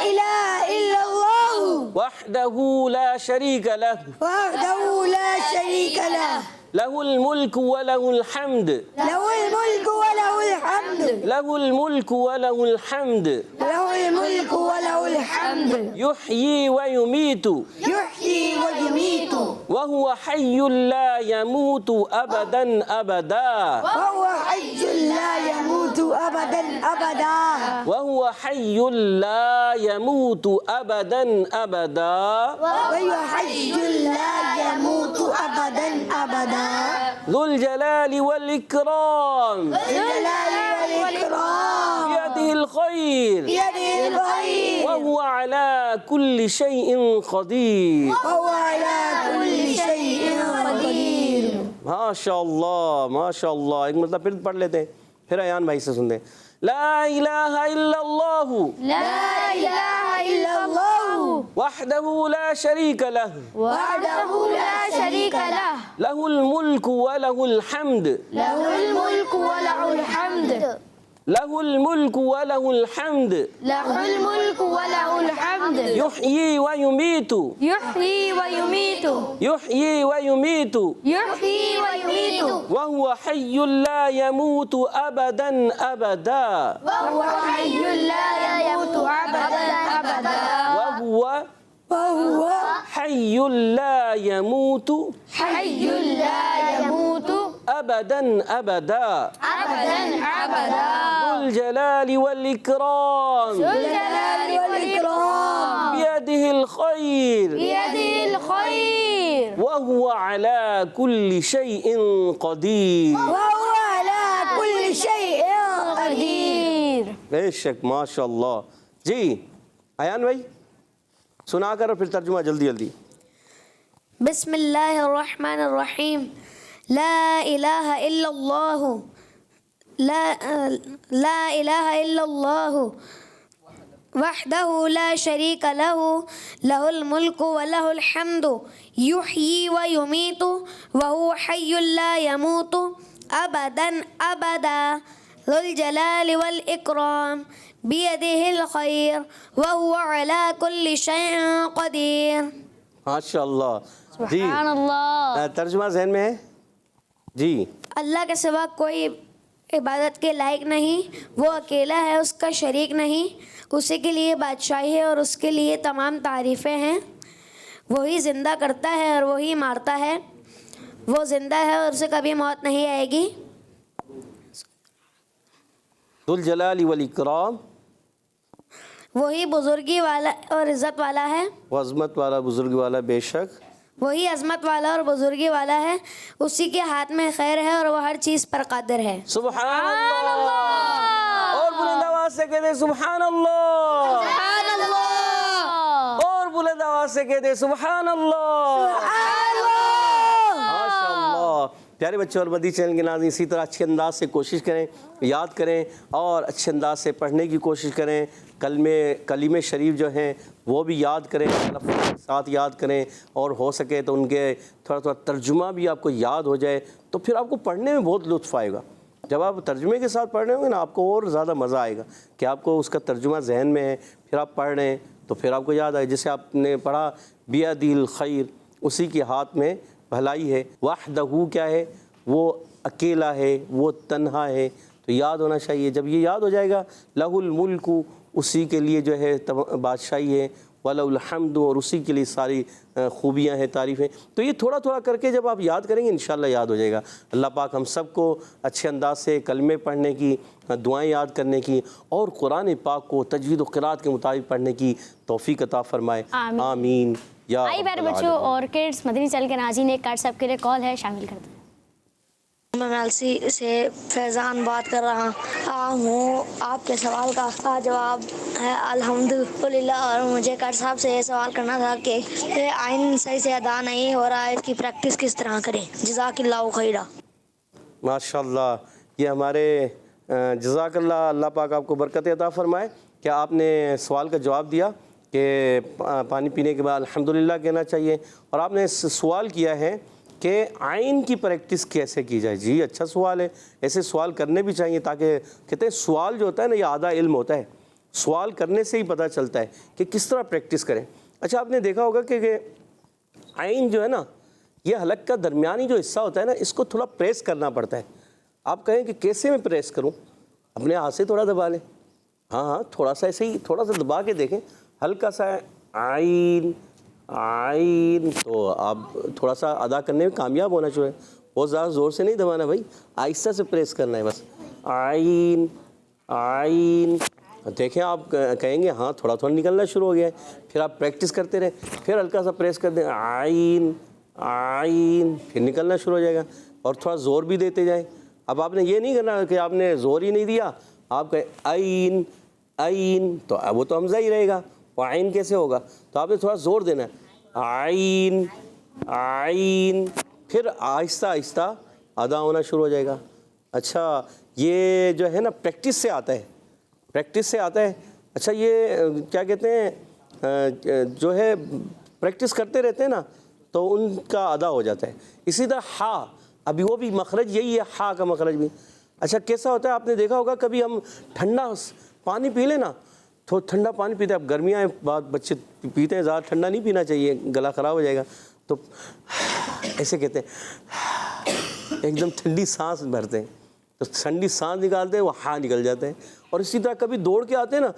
الہ الا اللہ وحدہ لا شریک لہ وحدہ لا شریک لہ لہ الملک ولہ الحمد لہ الملک ولہ الحمد لہ الملک ولہ الحمد لہ الملک ولہ الحمد یحیی ویمیت یحیی ویمیت وہو حی لا یموت ابدا ابدا وهو حي لا يموت أبدا أبدا وہو حی لا یموت ابدا ابدا وهو حي لا يموت أبدا أبدا ذو الجلال والاکرام الجلال والإكرام بیدہ الخیر بيده الخير وهو على كل شيء قدیر. وهو على كل شيء قدير. ماشاء اللہ ماشاء اللہ. ایک مطلب پھر پڑھ لیتے ہیں، پھر ایان بھائی سے سنتے ہیں. لا الہ الا اللہ لا إله إلا الله وحدہ لا شریک لہ وحده لا شريك له لہ الملک ولہ الحمد له الملك وله الحمد لہ الملک ولہ الحمد له الملك وله الحمد یحیی ویمیت يحيي ويميت یحیی ویمیت يحيي ويميت وہو حی لا یموت ابدا ابدا وهو حي لا يموت أبدا أبدا وہو وهو حی لا یموت حي لا يموت ابدا ابدا أبدا أبدا ذو الجلال والاکرام ذو الجلال والإكرام بیدہ الخیر بيده الخير وهو على كل شيء قدیر. وهو على كل شيء قدير. بے شک ماشاء اللہ. جی ایان بھائی سنا کر اور پھر ترجمہ جلدی جلدی. بسم اللہ الرحمن الرحیم. لا الہ الا اللہ لا الہ الا اللہ وحدہ لا شریک لہ لہ الملک ولہ الحمد یحیی ویمیت وہو حی لا یموت ابدا ابدا ذو الجلال والاکرام بیدہ الخیر وہو علی کل شیء قدیر. ماشاء اللہ. جی سبحان اللہ. ترجمہ ذہن میں ہے جی. اللہ کے سوا کوئی عبادت کے لائق نہیں، وہ اکیلا ہے، اس کا شریک نہیں، اسی کے لیے بادشاہی ہے اور اس کے لیے تمام تعریفیں ہیں۔ وہی زندہ کرتا ہے اور وہی مارتا ہے، وہ زندہ ہے اور اسے کبھی موت نہیں آئے گی۔ ذو الجلال والاکرام، وہی بزرگی والا اور عزت والا ہے، وہ عظمت والا بزرگ والا، بے شک وہی عظمت والا اور بزرگی والا ہے، اسی کے ہاتھ میں خیر ہے اور وہ ہر چیز پر قادر ہے۔ سبحان اللہ، اور بلند آواز سے کہتے سبحان اللہ، سبحان اللہ، اور بلند آواز سے کہتے سبحان اللہ، ماشاء اللہ۔ پیارے بچوں اور مدنی چینل کے ناظرین، اسی طرح اچھے انداز سے کوشش کریں، یاد کریں اور اچھے انداز سے پڑھنے کی کوشش کریں۔ کلمے شریف جو ہیں وہ بھی یاد کریں، تلفظ کے ساتھ یاد کریں، اور ہو سکے تو ان کے تھوڑا ترجمہ بھی آپ کو یاد ہو جائے تو پھر آپ کو پڑھنے میں بہت لطف آئے گا۔ جب آپ ترجمے کے ساتھ پڑھ رہے ہوں گے نا، آپ کو اور زیادہ مزہ آئے گا کہ آپ کو اس کا ترجمہ ذہن میں ہے، پھر آپ پڑھ رہے ہیں تو پھر آپ کو یاد آئے۔ جیسے آپ نے پڑھا بیدی الخیر، اسی کے ہاتھ میں بھلائی ہے، وحدہ کیا ہے، وہ اکیلا ہے، وہ تنہا ہے، تو یاد ہونا چاہیے۔ جب یہ یاد ہو جائے گا، لہ الملک، اسی کے لیے جو ہے بادشاہی ہے، وَلَهُ الْحَمْدُ، اور اسی کے لیے ساری خوبیاں ہیں، تعریفیں۔ تو یہ تھوڑا تھوڑا کر کے جب آپ یاد کریں گے انشاءاللہ یاد ہو جائے گا۔ اللہ پاک ہم سب کو اچھے انداز سے کلمے پڑھنے کی، دعائیں یاد کرنے کی، اور قرآن پاک کو تجوید و قرات کے مطابق پڑھنے کی توفیق عطا فرمائے، آمین یا آئی پیارے بچوں اور کڈس، مدنی چینل کے ناظرین، ایک کارڈ سب کے لیے کال ہے، شامل کرتے ہیں۔ میں میلسی سے فیضان بات کر رہا ہوں۔ آپ کے سوال کا جواب ہے الحمدللہ، اور مجھے کر صاحب سے یہ سوال کرنا تھا کہ آئین صحیح سے ادا نہیں ہو رہا ہے، اس کی پریکٹس کس طرح کریں؟ جزاک اللہ خیرہ۔ ماشاء اللہ، یہ ہمارے جزاک اللہ، اللہ پاک آپ کو برکت عطا فرمائے کہ آپ نے سوال کا جواب دیا کہ پانی پینے کے بعد الحمدللہ کہنا چاہیے، اور آپ نے سوال کیا ہے کہ آئین کی پریکٹس کیسے کی جائے۔ جی اچھا سوال ہے، ایسے سوال کرنے بھی چاہیے، تاکہ کہتے ہیں سوال جو ہوتا ہے نا، یہ آدھا علم ہوتا ہے، سوال کرنے سے ہی پتہ چلتا ہے کہ کس طرح پریکٹس کریں۔ اچھا، آپ نے دیکھا ہوگا کہ آئین جو ہے نا، یہ حلق کا درمیانی جو حصہ ہوتا ہے نا، اس کو تھوڑا پریس کرنا پڑتا ہے۔ آپ کہیں کہ کیسے میں پریس کروں؟ اپنے ہاتھ سے تھوڑا دبا لیں، ہاں تھوڑا سا ایسے ہی تھوڑا سا دبا کے دیکھیں، ہلکا سا ہے آئین آئین، تو آپ تھوڑا سا ادا کرنے میں کامیاب ہونا چاہیے۔ بہت زیادہ زور سے نہیں دبانا بھائی، آہستہ سے پریس کرنا ہے بس، آئین آئین۔ دیکھیں آپ کہیں گے ہاں تھوڑا تھوڑا نکلنا شروع ہو گیا ہے، پھر آپ پریکٹس کرتے رہیں، پھر ہلکا سا پریس کر دیں، آئین آئین، پھر نکلنا شروع ہو جائے گا، اور تھوڑا زور بھی دیتے جائیں۔ اب آپ نے یہ نہیں کرنا کہ آپ نے زور ہی نہیں دیا، آپ کہیں آئین آئین، تو وہ تو حمزہ ہی رہے گا، وہ آئین کیسے ہوگا؟ تو آپ نے تھوڑا زور دینا ہے، آئین آئین، پھر آہستہ آہستہ ادا ہونا شروع ہو جائے گا۔ اچھا، یہ جو ہے نا پریکٹس سے آتا ہے، پریکٹس سے آتا ہے۔ اچھا، یہ کیا کہتے ہیں، جو ہے پریکٹس کرتے رہتے ہیں نا تو ان کا ادا ہو جاتا ہے۔ اسی طرح ہا، ابھی وہ بھی مخرج یہی ہے، ہا کا مخرج بھی۔ اچھا، کیسا ہوتا ہے؟ آپ نے دیکھا ہوگا کبھی ہم ٹھنڈا پانی پی لیں نا، تو ٹھنڈا پانی پیتے ہیں، اب گرمیاں ہیں، بعض بچے پیتے ہیں، زیادہ ٹھنڈا نہیں پینا چاہیے، گلا خراب ہو جائے گا، تو ایسے کہتے ہیں، ایک دم ٹھنڈی سانس بھرتے ہیں، تو ٹھنڈی سانس نکالتے ہیں، وہ ہاں نکل جاتے ہیں۔ اور اسی طرح کبھی دوڑ کے آتے ہیں نا،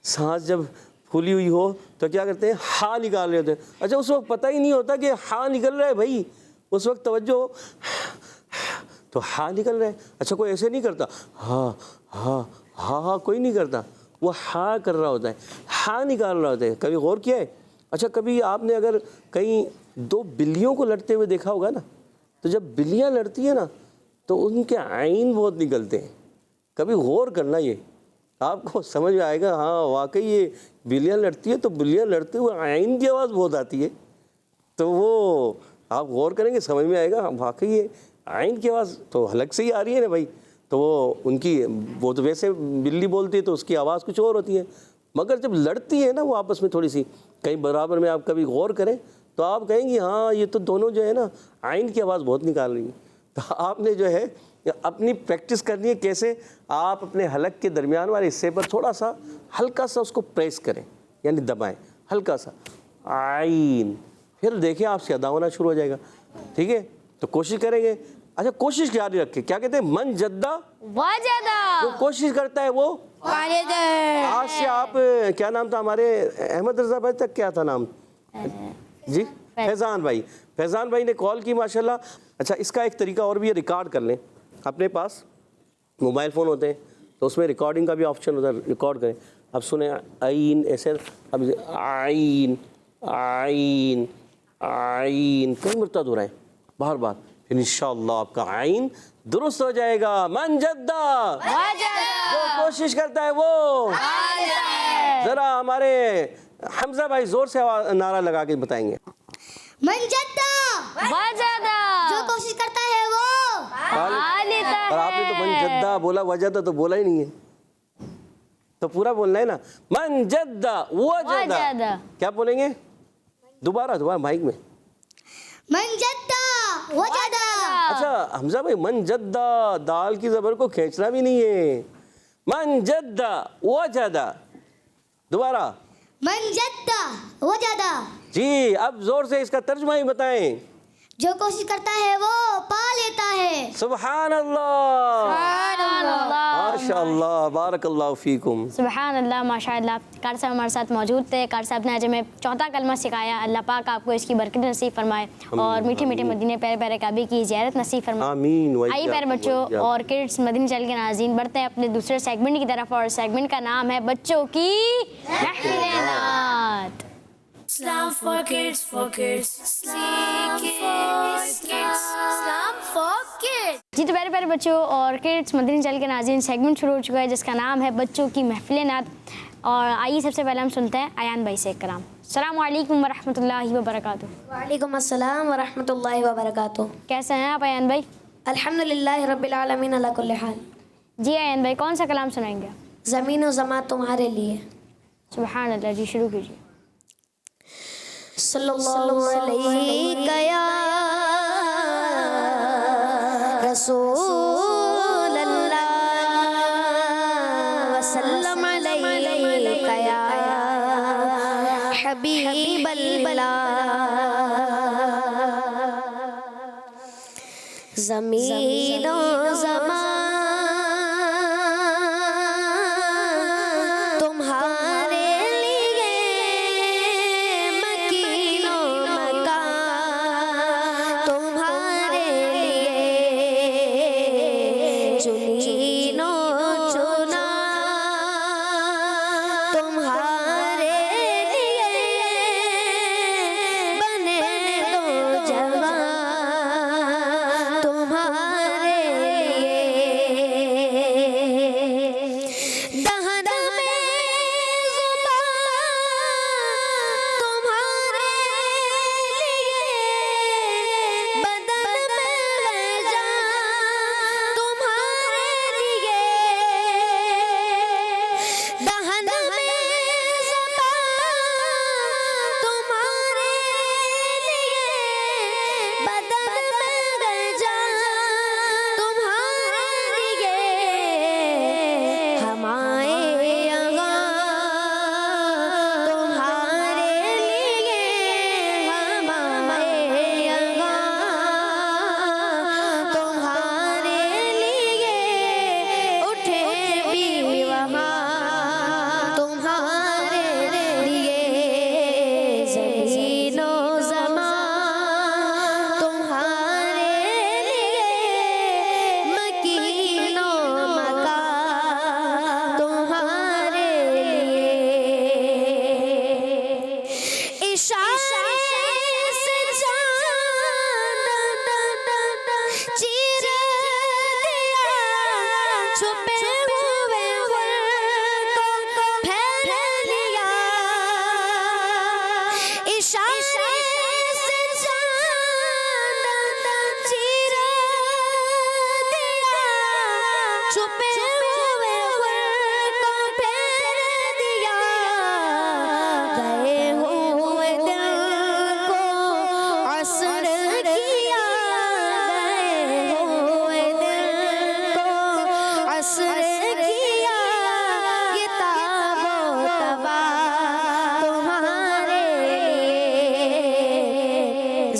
سانس جب پھولی ہوئی ہو تو کیا کرتے ہیں، ہاں نکال رہے ہوتے ہیں۔ اچھا، اس وقت پتہ ہی نہیں ہوتا کہ ہاں نکل رہا ہے بھائی، اس وقت توجہ تو ہاں نکل رہا ہے۔ اچھا، کوئی ایسے نہیں کرتا ہاں ہاں ہاں ہاں، کوئی نہیں کرتا، وہ ہاں کر رہا ہوتا ہے، ہاں نکال رہا ہوتا ہے۔ کبھی غور کیا ہے؟ اچھا، کبھی آپ نے اگر کہیں دو بلیوں کو لڑتے ہوئے دیکھا ہوگا نا، تو جب بلیاں لڑتی ہیں نا تو ان کے عین بہت نکلتے ہیں۔ کبھی غور کرنا، یہ آپ کو سمجھ میں آئے گا، ہاں واقعی یہ بلیاں لڑتی ہے تو بلیاں لڑتے ہوئے عین کی آواز بہت آتی ہے، تو وہ آپ غور کریں گے سمجھ میں آئے گا واقعی یہ عین کی آواز تو حلق سے ہی آ رہی ہے نا بھائی۔ تو وہ ان کی، وہ تو ویسے بلی بولتی ہے تو اس کی آواز کچھ اور ہوتی ہے، مگر جب لڑتی ہے نا وہ آپس میں تھوڑی سی کہیں برابر میں، آپ کبھی غور کریں تو آپ کہیں گے ہاں یہ تو دونوں جو ہے نا عین کی آواز بہت نکال رہی ہیں۔ تو آپ نے جو ہے اپنی پریکٹس کرنی ہے، کیسے؟ آپ اپنے حلق کے درمیان والے حصے پر تھوڑا سا ہلکا سا اس کو پریس کریں، یعنی دبائیں ہلکا سا، عین، پھر دیکھیں آپ سے ادا ہونا شروع ہو جائے گا۔ ٹھیک ہے، تو کوشش کریں گے اچھا کوشش جاری رکھے. کیا کہتے ہیں؟ من جدہ وجدہ. جو کوشش کرتا ہے وہ. آج سے آپ کیا نام تھا ہمارے احمد رضا بھائی تک کیا تھا نام جی؟ فیضان بھائی. فیضان بھائی نے کال کی ماشاءاللہ. اچھا اس کا ایک طریقہ اور بھی ہے, ریکارڈ کر لیں. اپنے پاس موبائل فون ہوتے ہیں تو اس میں ریکارڈنگ کا بھی آپشن ہوتا ہے, ریکارڈ کریں. اب سنیں عین ایسے, اب عین عین عین کئی مرتبہ ہو رہا ہے بار بار, پھر انشاءاللہ آپ کا عین درست ہو جائے گا. من جدہ جو کوشش کرتا ہے وہ. ذرا ہمارے حمزہ بھائی زور سے نعرہ لگا کے بتائیں گے. من جدہ وجدہ. جو کوشش کرتا ہے وہ اور آپ نے تو من جدہ بولا, وجدہ تو بولا ہی نہیں ہے, تو پورا بولنا ہے نا. من جدہ وجدہ. کیا بولیں گے؟ دوبارہ مائک میں. من جدہ وجدہ. اچھا حمزہ بھائی من جدہ دال کی زبر کو کھینچنا بھی نہیں ہے. من جدہ وجدہ. دوبارہ. من جدہ وجدہ. جی اب زور سے اس کا ترجمہ ہی بتائیں. جو کوشش کرتا ہے وہ پا لیتا ہے. سبحان اللہ ماشاء اللہ بارک اللہ فیکم. سبحان اللہ ماشاء اللہ. قاری صاحب ہمارے ساتھ موجود تھے. قاری صاحب نے آج ہمیں چوتھا کلمہ سکھایا. اللہ پاک آپ کو اس کی برکت نصیب فرمائے اور میٹھے میٹھے مدینے پیارے پیارے کعبے کی زیارت نصیب فرمائے. آمین. آئیے پیارے بچوں اور کڈس مدنی چینل کے ناظرین بڑھتے ہیں اپنے دوسرے سیگمنٹ کی طرف, اور سیگمنٹ کا نام ہے بچوں کی محفل نعت. Islam for kids, Islam for kids. جی تو پیارے پیارے بچوں اور کڈس مدنی چینل کے ناظرین سیگمنٹ شروع ہو چکا ہے جس کا نام ہے بچوں کی محفل نعت. اور آئیے سب سے پہلے ہم سنتے ہیں ایان بھائی سے کلام. السلام علیکم ورحمۃ اللہ وبرکاتہ. وعلیکم السلام ورحمۃ اللہ وبرکاتہ. کیسے ہیں آپ ایان بھائی؟ الحمدللہ رب العالمین علی کل حال. جی ایان بھائی کون سا کلام سنائیں گے؟ زمین و زمان تمہارے لیے. سبحان اللہ. جی شروع کیجیے. صلی اللہ علیہ یا رسول اللہ وسلم علیہ یا حبیب اللہ. زمین و زمان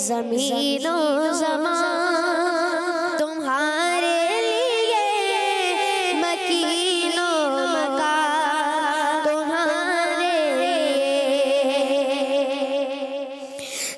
زمین و زمان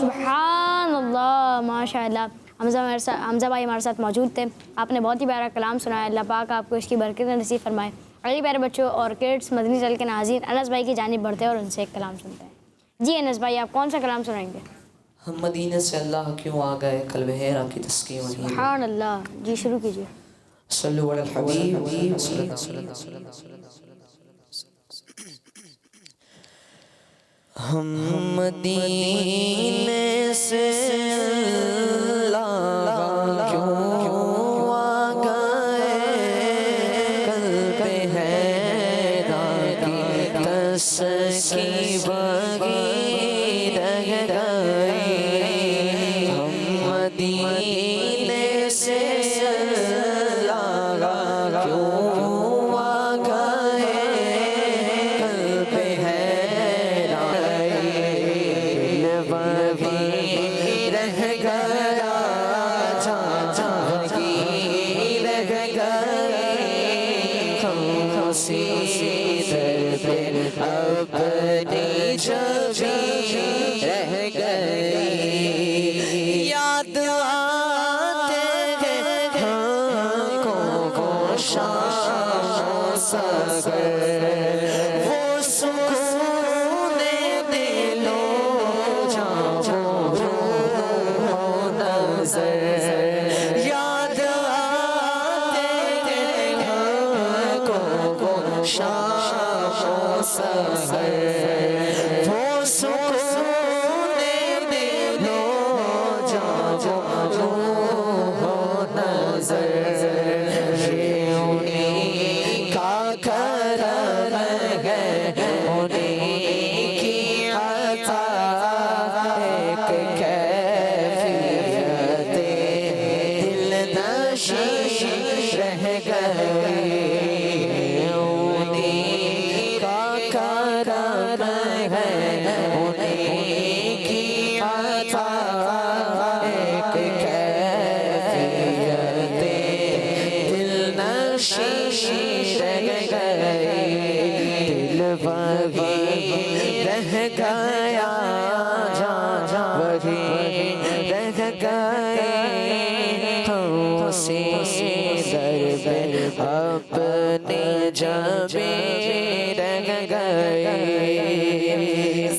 سبحان اللہ، ماشاء اللہ۔ حمزہ بھائی ہمارے ساتھ موجود تھے، آپ نے بہت ہی پیارا کلام سنایا، اللہ پاک آپ کو اس کی برکت نصیب فرمائے۔ اگلی پیارے بچوں اور کڈس مدنی چینل کے ناظرین انس بھائی کی جانب بڑھتے ہیں اور ان سے ایک کلام سنتے ہیں۔ جی انس بھائی، آپ کون سا کلام سنائیں گے؟ ہم مدینہ سے اللہ کیوں آ گئے، قلب حیرہ کی تسکین وہیں۔ سبحان اللہ، جی شروع کیجیے۔ صلو علی الحبیب صلی اللہ علیہ وسلم۔ ہم مدینے سے اللہ کیوں آ گئے، قلب حیرہ کی تسکین وہیں رہ گئے۔ ہم مدینے سے اللہ کیوں آ گئے، قلب حیرہ وہیں رہ گیا، وہیں رہ گئے۔ ہم اسی در پہ اپنی جبیں رہ گئے، یاد آتے ہیں ہم کو شام سحر، وہ سکون دلوں جاں نظر، یاد آتے ہیں ہم کو شام سحر، وہ سکون دلوں جاں نظر، یہ انہیں کا کرم ہے، انہیں کی عطا، ایک کیفیت دل نشین رہ گئے، انہیں کا کرم ہے، انہیں کی عطا، ایک کیفیت دل نشین رہ گئے، دل وہیں رہ گیا، وہیں رہ گئے، ہم اسی در پہ اپنی جبیں رہ گئے،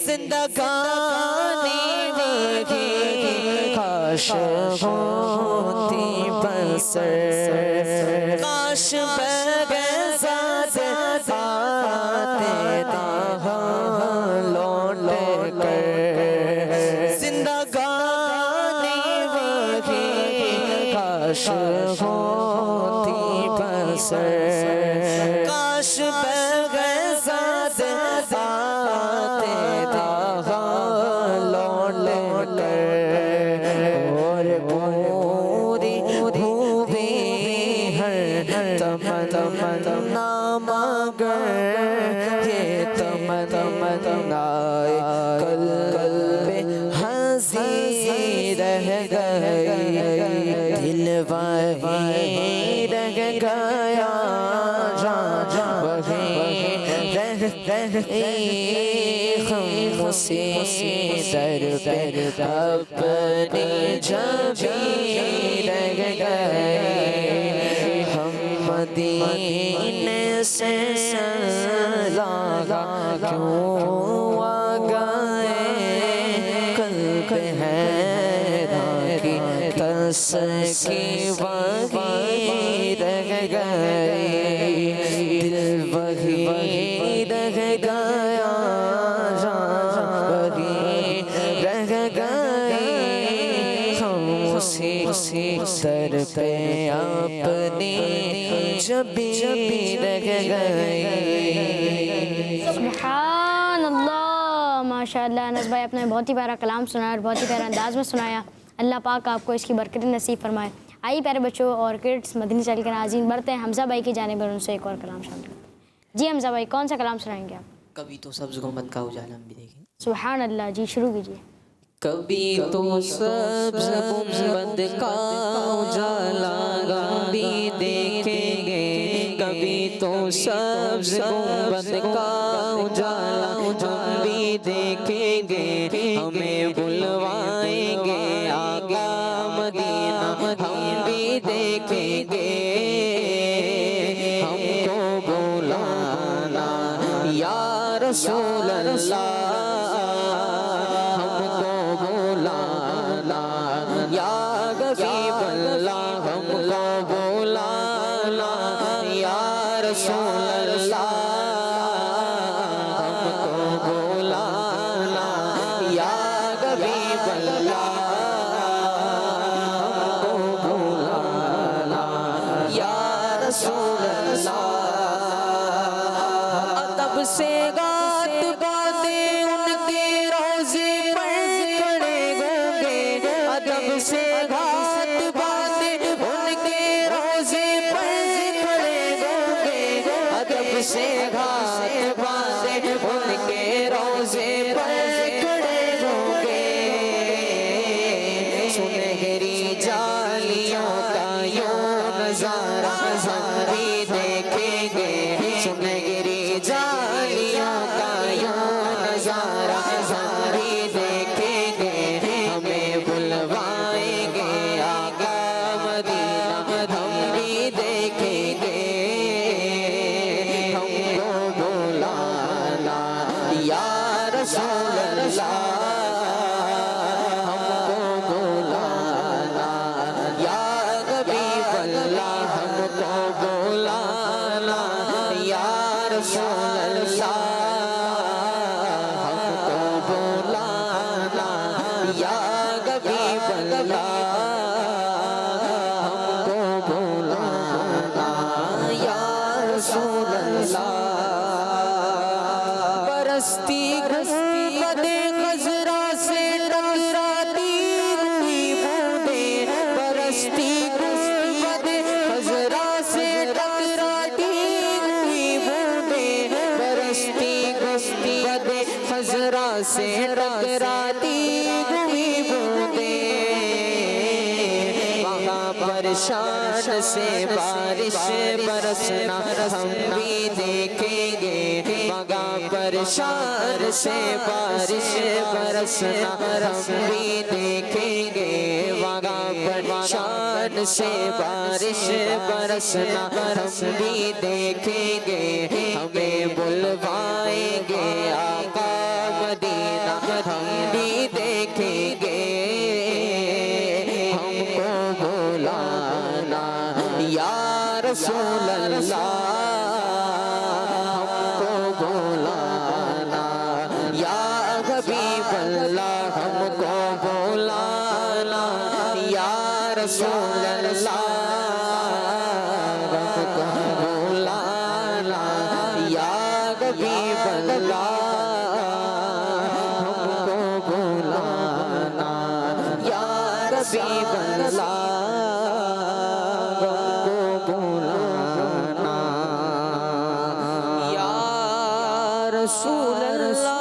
زندگانی وہیں کاش ہوتی بسر، کاش بغزاد آتے تاہاں لوٹ کر، زندگانی وہیں کاش ہوتی بسر، کاش بغزاد آتے تاہاں لوٹ کر، اور پوری ہوئی ہر تمنا مگر یہ تمنا قلب حزین رہ گئے، دل وہیں رہ گیا، وہیں رہ گئے، ہم اسی در پہ اپنی جبیں رہ گئے، ہم مدینے سے اللہ کیوں آ گئے، قلب حیرہ کی تسکین وہیں رہ گئے، دل وہیں رہ گیا، وہیں رہ گئے، ہم اسی در پہ اپنی جبیں رہ گئے۔ سبحان اللہ، ماشاء اللہ انس بھائی، آپ نے بہت ہی پیارا کلام سنایا اور بہت ہی پیارا انداز میں سنایا، اللہ پاک آپ کو اس کی برکت نصیب فرمائے۔ آئیے پیارے بچوں اور کڈس مدنی چینل کے ناظرین بڑھتے ہیں حمزہ بھائی کی جانب اور ان سے ایک اور کلام شامل کرتے ہیں۔ جی حمزہ بھائی، کون سا کلام سنائیں گے آپ؟ کبھی تو سبز گنبد کا اجالا بھی دیکھیں۔ سبحان اللہ، جی شروع کیجیے۔ کبھی تو سبز گنبد کا اجالا بھی دیکھیں گے، کبھی تو سبز گنبد کا اجالا ہم بھی دیکھیں گے ہمیں بلوائیں گے آقا مدینہ ہم بھی دیکھیں گے ہم کو بلانا یا رسول اللہ ہم کو بلانا یا حبیب اللہ ہم کو بلانا یا رسول اللہ ہم کو بلانا یا حبیب اللہ ہم کو بلانا یا رسول اللہ ادب سے گات باتیں ان کے روزے پر کھڑے ہوں گے ادب سے گات باتیں ان کے روزے پر کھڑے ہوں گے ادب سے گات باتیں ان کے روزے پر کھڑے ہوں گے سنہری جالیوں کا یوں نظارہ ہم بھی دیکھیں گے سنہری جالیوں کا یوں نظارہ ہم بھی دیکھیں گے ہمیں بلوائیں گے آقا مدینہ ہم بھی دیکھیں گے ہم کو بلانا یا رسول اللہ ہم کو بلانا یا حبیب اللہ ہم کو بلانا یا رسول اللہ ہم کو بلانا یا حبیب اللہ ہم کو بلانا یا رسول اللہ برستی گنبد خضرا سے ٹکراتی ہوئی بوندیں برستی گنبد خضرا سے ٹکراتی ہوئی بوندیں برستی گنبد خضرا سے ٹکراتی ہوئی بوندیں وہاں پر شان سے بارش برسنا ہم بھی دیکھیں گے وہاں پر شان سے بارش برسنا ہم بھی دیکھیں گے وہاں پر شان سے بارش برسنا ہم بھی دیکھیں گے ہمیں بلوائیں گے آقا مدینہ ہم بھی دیکھیں گے ہم کو بلانا یا رسول اللہ ہم کو بلانا یا حبیب اللہ ہم کو بلانا یا رسول اللہ ہم کو بلانا یا حبیب اللہ ہم کو بلانا یا حبیب اللہ ہم کو بلانا یا رسول اللہ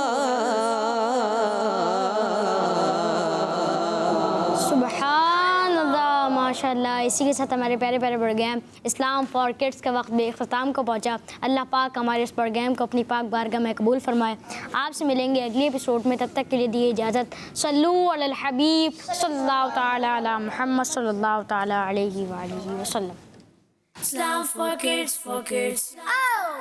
سبحان اللہ ماشاء اللہ اسی کے ساتھ ہمارے پیارے پیارے پروگرام اسلام فار کڈس کا وقت بھی اختتام کو پہنچا اللہ پاک ہمارے اس پروگرام کو اپنی پاک بارگاہ میں قبول فرمائے آپ سے ملیں گے اگلی ایپیسوڈ میں تب تک کے لیے دیے اجازت صلو علی الحبیب صلی اللہ تعالی علی محمد صلی اللہ تعالی علیہ وآلہ وسلم Islam for kids, for kids. Oh,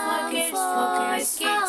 for kids, for kids. Oh,